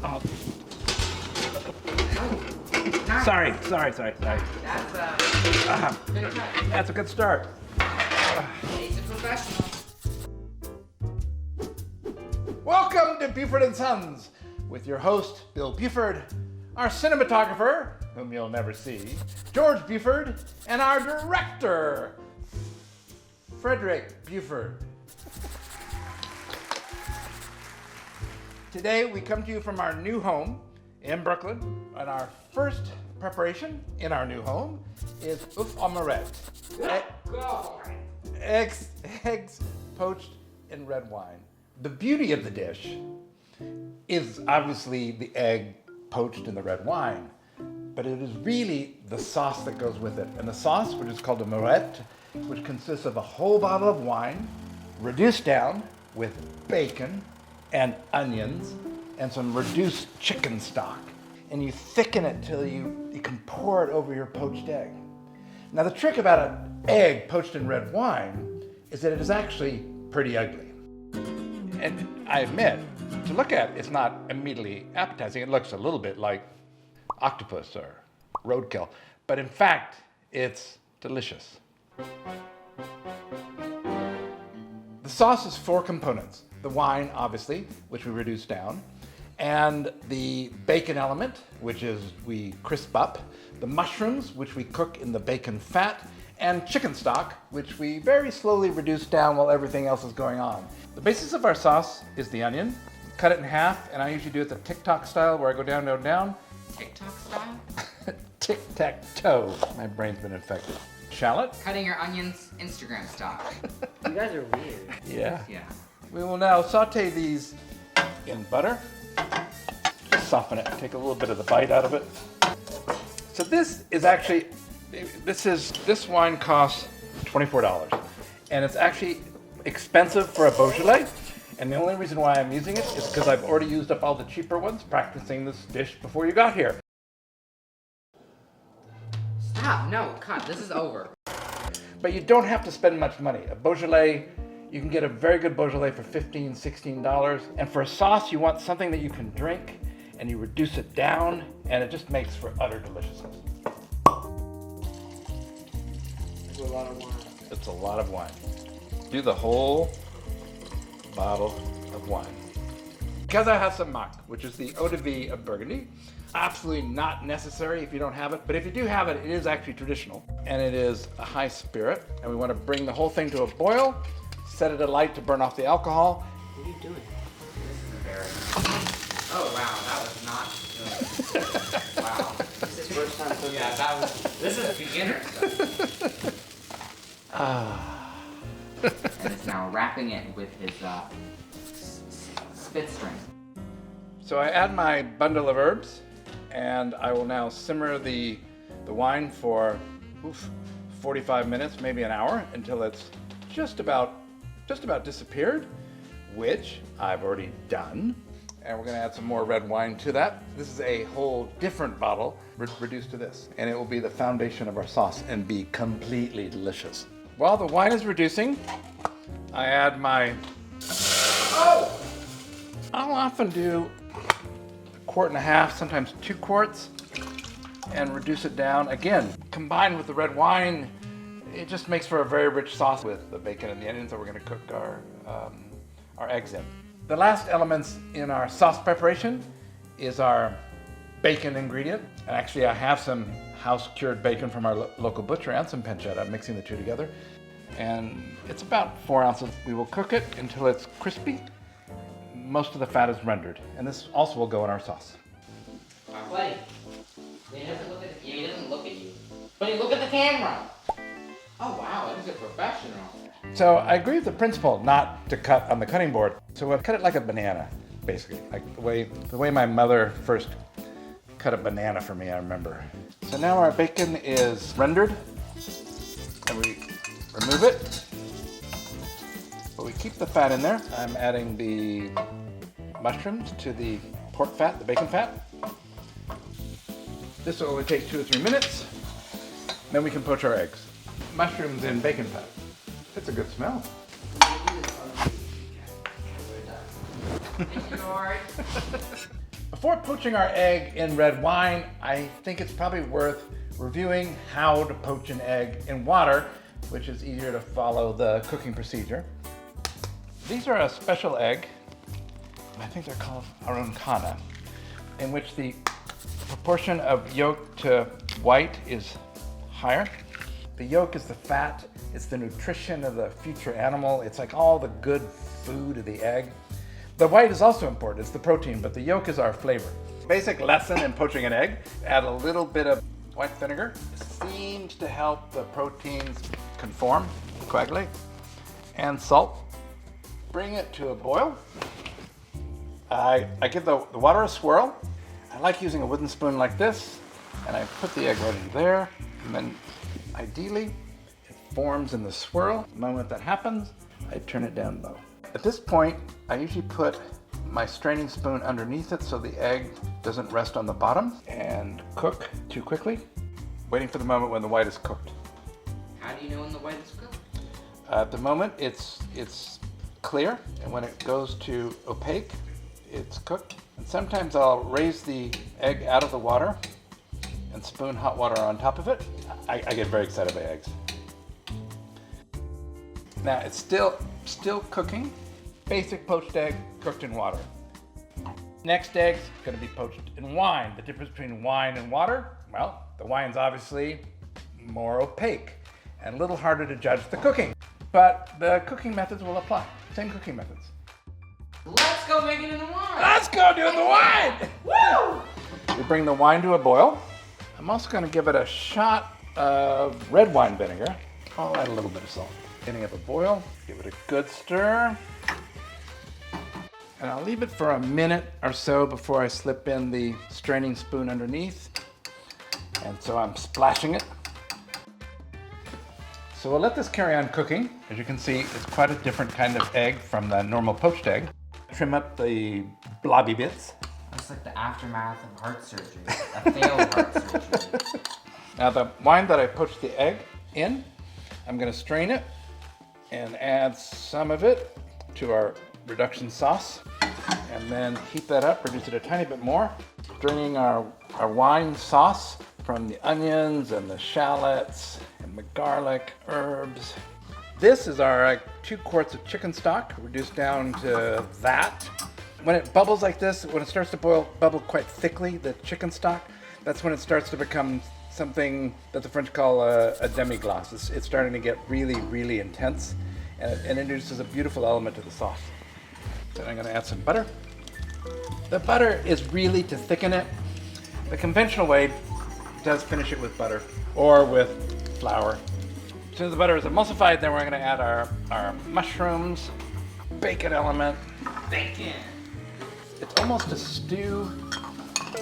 Oh. Oh, nice. Sorry. That's good cut. That's a good start. He's a professional. Welcome to Buford and Sons with your host, Bill Buford, our cinematographer, whom you'll never see, George Buford, and our director, Frederick Buford. Today we come to you from our new home in Brooklyn, and our first preparation in our new home is oeufs en meurette. Eggs poached in red wine. The beauty of the dish is obviously the egg poached in the red wine, but it is really the sauce that goes with it. And the sauce, which is called a meurette, which consists of a whole bottle of wine reduced down with bacon and onions and some reduced chicken stock. And you thicken it till you can pour it over your poached egg. Now the trick about an egg poached in red wine is that it is actually pretty ugly. And I admit, to look at, it's not immediately appetizing. It looks a little bit like octopus or roadkill, but in fact, it's delicious. The sauce is 4 components. The wine, obviously, which we reduce down, and the bacon element, which is we crisp up, the mushrooms, which we cook in the bacon fat, and chicken stock, which we very slowly reduce down while everything else is going on. The basis of our sauce is the onion. Cut it in half, and I usually do it the tic-toc style, where I go down, down, down. TikTok style? Tic-tac-toe. My brain's been infected. Shallot. Cutting your onions Instagram style. You guys are weird. Yeah. Yeah. We will now saute these in butter. Just soften it, take a little bit of the bite out of it. So this wine costs $24, and it's actually expensive for a Beaujolais. And the only reason why I'm using it is because I've already used up all the cheaper ones practicing this dish before you got here. Stop. No, cut. This is over. But you don't have to spend much money. A Beaujolais, you can get a very good Beaujolais for $15, $16. And for a sauce, you want something that you can drink, and you reduce it down, and it just makes for utter deliciousness. It's a lot of wine. It's a lot of wine. Do the whole bottle of wine. Because I have some Mac, which is the eau de vie of Burgundy. Absolutely not necessary if you don't have it, but if you do have it, it is actually traditional, and it is a high spirit, and we want to bring the whole thing to a boil, set it alight to burn off the alcohol. What are you doing? This is embarrassing. Oh wow, that was not good. Wow. This is first time cooking. Yeah, this is beginner stuff. And it's now wrapping it with his spit string. So I add my bundle of herbs, and I will now simmer the wine for 45 minutes, maybe an hour, until it's just about disappeared, which I've already done. And we're gonna add some more red wine to that. This is a whole different bottle reduced to this, and it will be the foundation of our sauce and be completely delicious. While the wine is reducing, I add my, I'll often do 1.5 quarts, sometimes 2 quarts, and reduce it down. Again, combined with the red wine, it just makes for a very rich sauce with the bacon and the onions that we're gonna cook our eggs in. The last elements in our sauce preparation is our bacon ingredient. And actually I have some house-cured bacon from our local butcher and some pancetta. I'm mixing the two together. And it's about 4 ounces. We will cook it until it's crispy. Most of the fat is rendered. And this also will go in our sauce. My buddy. He doesn't look at you. He doesn't look at you. But he look at the camera. Oh wow, he's a professional. So I agree with the principle not to cut on the cutting board. So I've cut it like a banana, basically. Like the way my mother first cut a banana for me, I remember. So now our bacon is rendered, and we remove it. But we keep the fat in there. I'm adding the mushrooms to the pork fat, the bacon fat. This will only take 2 or 3 minutes. Then we can poach our eggs. Mushrooms in bacon fat. It's a good smell. Before poaching our egg in red wine, I think it's probably worth reviewing how to poach an egg in water, which is easier to follow the cooking procedure. These are a special egg, I think they're called aroncana, in which the proportion of yolk to white is higher. The yolk is the fat, it's the nutrition of the future animal, it's like all the good food of the egg. The white is also important, it's the protein, but the yolk is our flavor. Basic lesson in poaching an egg, add a little bit of white vinegar. It seems to help the proteins conform, coagulate, and salt. Bring it to a boil. I give the water a swirl. I like using a wooden spoon like this, and I put the egg right in there, and then ideally it forms in the swirl. The moment that happens, I turn it down low. At this point, I usually put my straining spoon underneath it so the egg doesn't rest on the bottom and cook too quickly, waiting for the moment when the white is cooked. How do you know when the white is cooked? At the moment, it's clear, and when it goes to opaque, it's cooked. And sometimes I'll raise the egg out of the water and spoon hot water on top of it. I get very excited by eggs. Now it's still cooking. Basic poached egg cooked in water. Next egg's going to be poached in wine. The difference between wine and water, well, the wine's obviously more opaque and a little harder to judge the cooking. But the cooking methods will apply. Same cooking methods. Let's go make it in the wine. Let's go do the wine! Woo! We bring the wine to a boil. I'm also going to give it a shot of red wine vinegar. I'll add a little bit of salt. Getting up a boil, give it a good stir. And I'll leave it for a minute or so before I slip in the straining spoon underneath. And so I'm splashing it. So we'll let this carry on cooking. As you can see, it's quite a different kind of egg from the normal poached egg. Trim up the blobby bits. It's like the aftermath of heart surgery, a failed heart surgery. Now the wine that I poached the egg in, I'm going to strain it and add some of it to our reduction sauce, and then heat that up, reduce it a tiny bit more, draining our wine sauce from the onions and the shallots and the garlic, herbs. This is our 2 quarts of chicken stock, reduced down to that. When it bubbles like this, when it starts to bubble quite thickly, the chicken stock, that's when it starts to become something that the French call a demi-glace. It's starting to get really, really intense, and it introduces a beautiful element to the sauce. Then I'm going to add some butter. The butter is really to thicken it. The conventional way does finish it with butter or with flour. As soon as the butter is emulsified, then we're going to add our mushrooms, bacon element. Bacon. It's almost a stew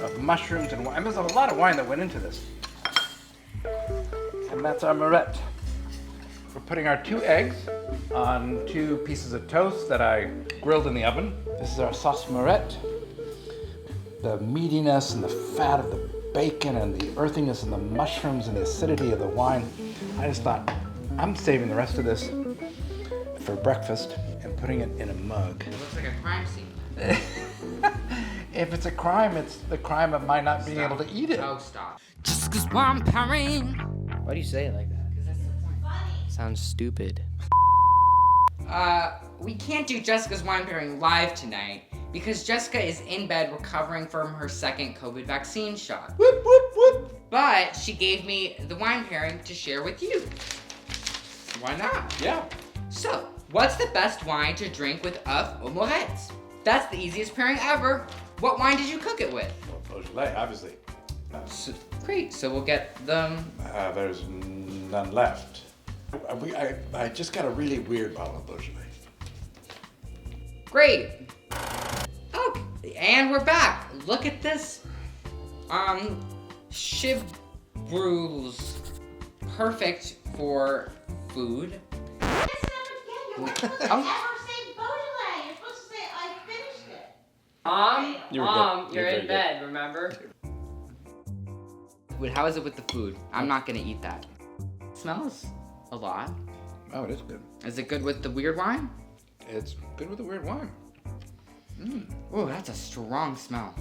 of mushrooms and wine. There's a lot of wine that went into this. And that's our meurette. We're putting our 2 eggs on 2 pieces of toast that I grilled in the oven. This is our sauce meurette. The meatiness and the fat of the bacon and the earthiness and the mushrooms and the acidity of the wine. I just thought, I'm saving the rest of this for breakfast and putting it in a mug. It looks like a crime scene. If it's a crime, it's the crime of my not being able to eat it. Oh, stop. Just 'cause I'm pairing. Why do you say it like that? Because that's the point. Sounds stupid. We can't do Jessica's wine pairing live tonight because Jessica is in bed recovering from her second COVID vaccine shot. Whoop, whoop, whoop. But she gave me the wine pairing to share with you. Why not? Yeah. So, what's the best wine to drink with oeufs or meurettes? That's the easiest pairing ever. What wine did you cook it with? Well, Beaujolais, obviously. Great, so we'll get them. There's none left. I just got a really weird bottle of Beaujolais. Great. Okay, and we're back. Look at this. Chivroules. Perfect for food. You're supposed to never say Beaujolais. You're supposed to say I finished it. You were good. You're very in bed, remember? Wait, how is it with the food? I'm not gonna eat that. It smells a lot. Oh, it is good. Is it good with the weird wine? It's good with the weird wine. Ooh, that's a strong smell.